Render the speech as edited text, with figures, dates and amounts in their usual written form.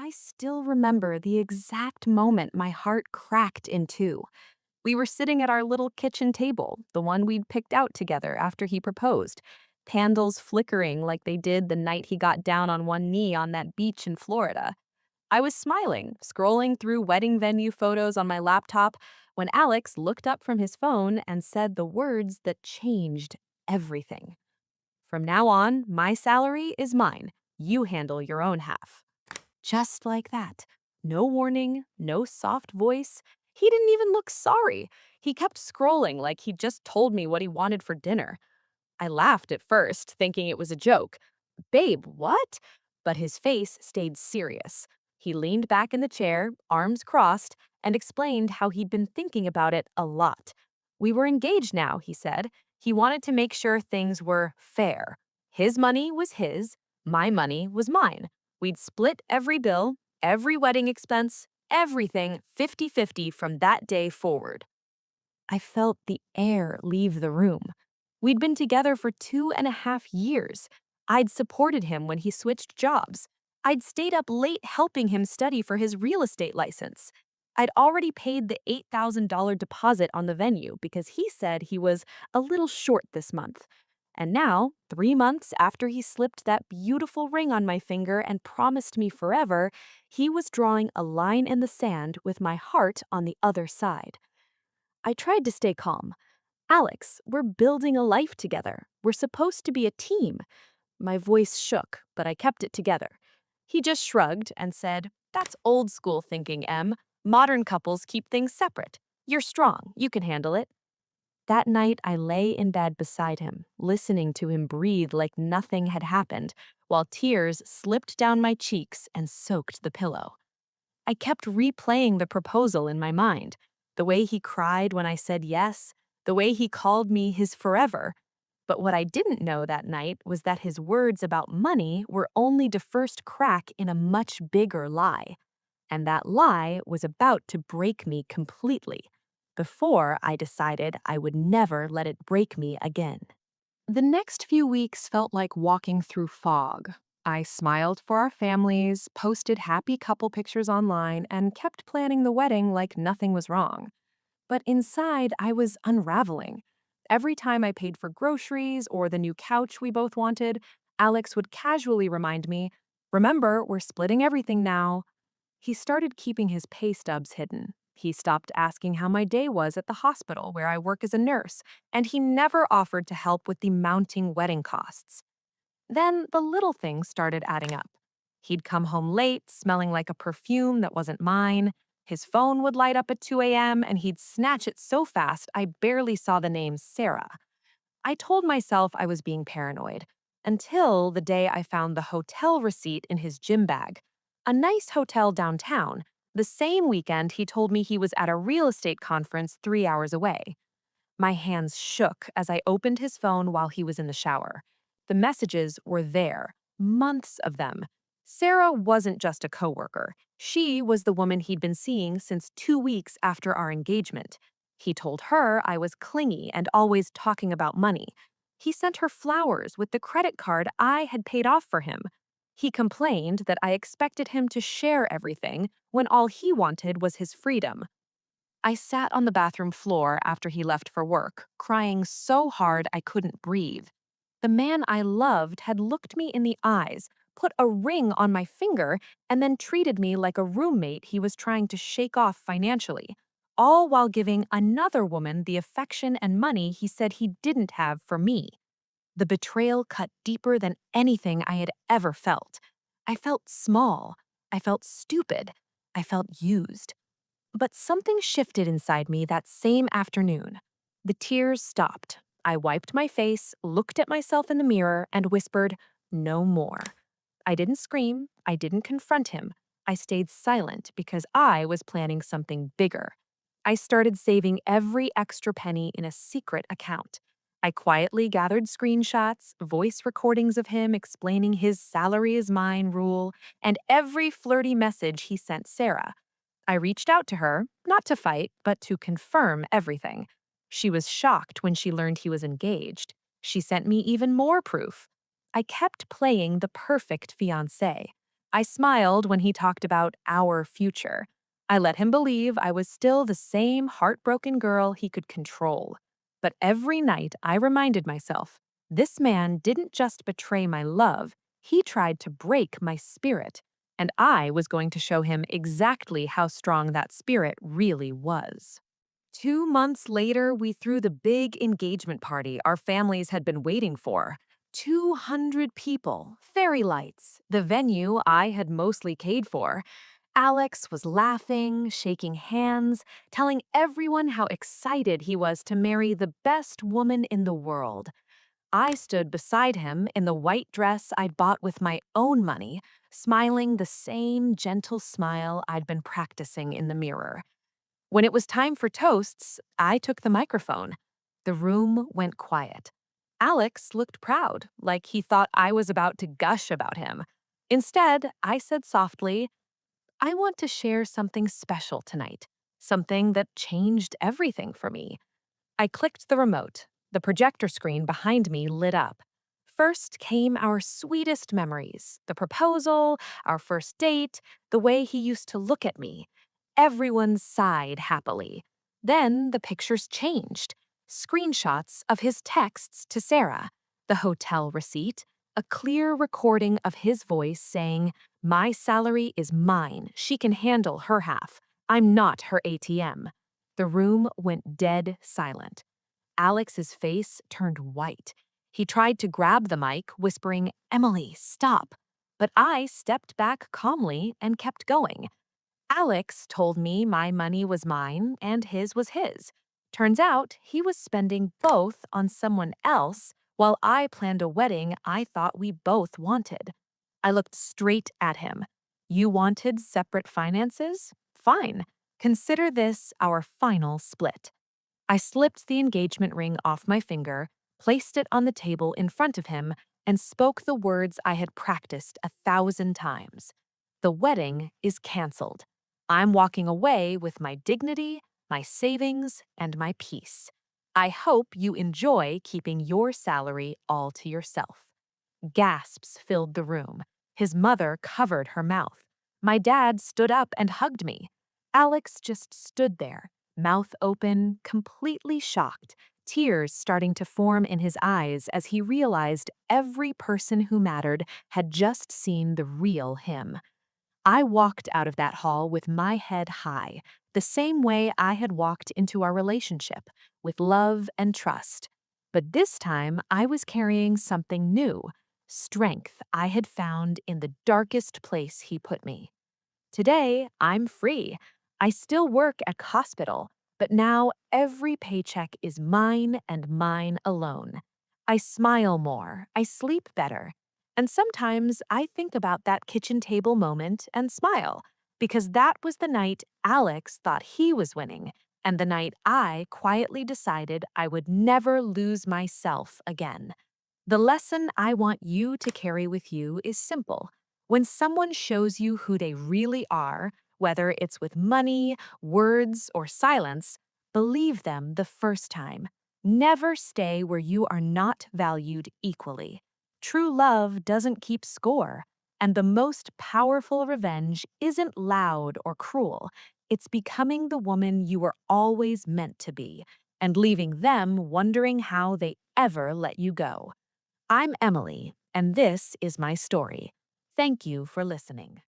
I still remember the exact moment my heart cracked in two. We were sitting at our little kitchen table, the one we'd picked out together after he proposed, candles flickering like they did the night he got down on one knee on that beach in Florida. I was smiling, scrolling through wedding venue photos on my laptop, when Alex looked up from his phone and said the words that changed everything. From now on, my salary is mine. You handle your own half. Just like that. No warning, no soft voice. He didn't even look sorry. He kept scrolling like he'd just told me what he wanted for dinner. I laughed at first, thinking it was a joke. Babe, what? But his face stayed serious. He leaned back in the chair, arms crossed, and explained how he'd been thinking about it a lot. We were engaged now, he said. He wanted to make sure things were fair. His money was his, my money was mine. We'd split every bill, every wedding expense, everything 50-50 from that day forward. I felt the air leave the room. We'd been together for 2.5 years. I'd supported him when he switched jobs. I'd stayed up late helping him study for his real estate license. I'd already paid the $8,000 deposit on the venue because he said he was a little short this month. And now, 3 months after he slipped that beautiful ring on my finger and promised me forever, he was drawing a line in the sand with my heart on the other side. I tried to stay calm. Alex, we're building a life together. We're supposed to be a team. My voice shook, but I kept it together. He just shrugged and said, "That's old school thinking, Em. Modern couples keep things separate. You're strong. You can handle it." That night, I lay in bed beside him, listening to him breathe like nothing had happened, while tears slipped down my cheeks and soaked the pillow. I kept replaying the proposal in my mind, the way he cried when I said yes, the way he called me his forever. But what I didn't know that night was that his words about money were only the first crack in a much bigger lie. And that lie was about to break me completely, before I decided I would never let it break me again. The next few weeks felt like walking through fog. I smiled for our families, posted happy couple pictures online, and kept planning the wedding like nothing was wrong. But inside, I was unraveling. Every time I paid for groceries or the new couch we both wanted, Alex would casually remind me, "Remember, we're splitting everything now." He started keeping his pay stubs hidden. He stopped asking how my day was at the hospital where I work as a nurse, and he never offered to help with the mounting wedding costs. Then the little things started adding up. He'd come home late, smelling like a perfume that wasn't mine. His phone would light up at 2 a.m., and he'd snatch it so fast I barely saw the name Sarah. I told myself I was being paranoid, until the day I found the hotel receipt in his gym bag. A nice hotel downtown, the same weekend he told me he was at a real estate conference 3 hours away. My hands shook as I opened his phone while he was in the shower. The messages were there, months of them. Sarah wasn't just a coworker. She was the woman he'd been seeing since 2 weeks after our engagement. He told her I was clingy and always talking about money. He sent her flowers with the credit card I had paid off for him. He complained that I expected him to share everything when all he wanted was his freedom. I sat on the bathroom floor after he left for work, crying so hard I couldn't breathe. The man I loved had looked me in the eyes, put a ring on my finger, and then treated me like a roommate he was trying to shake off financially, all while giving another woman the affection and money he said he didn't have for me. The betrayal cut deeper than anything I had ever felt. I felt small. I felt stupid. I felt used. But something shifted inside me that same afternoon. The tears stopped. I wiped my face, looked at myself in the mirror, and whispered, "No more." I didn't scream. I didn't confront him. I stayed silent because I was planning something bigger. I started saving every extra penny in a secret account. I quietly gathered screenshots, voice recordings of him explaining his salary is mine rule, and every flirty message he sent Sarah. I reached out to her, not to fight, but to confirm everything. She was shocked when she learned he was engaged. She sent me even more proof. I kept playing the perfect fiancé. I smiled when he talked about our future. I let him believe I was still the same heartbroken girl he could control. But every night I reminded myself, this man didn't just betray my love, he tried to break my spirit. And I was going to show him exactly how strong that spirit really was. 2 months later, we threw the big engagement party our families had been waiting for. 200 people, fairy lights, the venue I had mostly paid for. Alex was laughing, shaking hands, telling everyone how excited he was to marry the best woman in the world. I stood beside him in the white dress I'd bought with my own money, smiling the same gentle smile I'd been practicing in the mirror. When it was time for toasts, I took the microphone. The room went quiet. Alex looked proud, like he thought I was about to gush about him. Instead, I said softly, I want to share something special tonight, something that changed everything for me. I clicked the remote. The projector screen behind me lit up. First came our sweetest memories, the proposal, our first date, the way he used to look at me. Everyone sighed happily. Then the pictures changed. Screenshots of his texts to Sarah, the hotel receipt, a clear recording of his voice saying, my salary is mine. She can handle her half. I'm not her ATM. The room went dead silent. Alex's face turned white. He tried to grab the mic, whispering, Emily, stop. But I stepped back calmly and kept going. Alex told me my money was mine and his was his. Turns out he was spending both on someone else while I planned a wedding I thought we both wanted. I looked straight at him. You wanted separate finances? Fine. Consider this our final split. I slipped the engagement ring off my finger, placed it on the table in front of him, and spoke the words I had practiced 1,000 times. The wedding is canceled. I'm walking away with my dignity, my savings, and my peace. I hope you enjoy keeping your salary all to yourself. Gasps filled the room. His mother covered her mouth. My dad stood up and hugged me. Alex just stood there, mouth open, completely shocked, tears starting to form in his eyes as he realized every person who mattered had just seen the real him. I walked out of that hall with my head high, the same way I had walked into our relationship, with love and trust. But this time, I was carrying something new, strength I had found in the darkest place he put me. Today, I'm free. I still work at hospital, but now every paycheck is mine and mine alone. I smile more, I sleep better, and sometimes I think about that kitchen table moment and smile, because that was the night Alex thought he was winning, and the night I quietly decided I would never lose myself again. The lesson I want you to carry with you is simple. When someone shows you who they really are, whether it's with money, words, or silence, believe them the first time. Never stay where you are not valued equally. True love doesn't keep score, and the most powerful revenge isn't loud or cruel. It's becoming the woman you were always meant to be, and leaving them wondering how they ever let you go. I'm Emily, and this is my story. Thank you for listening.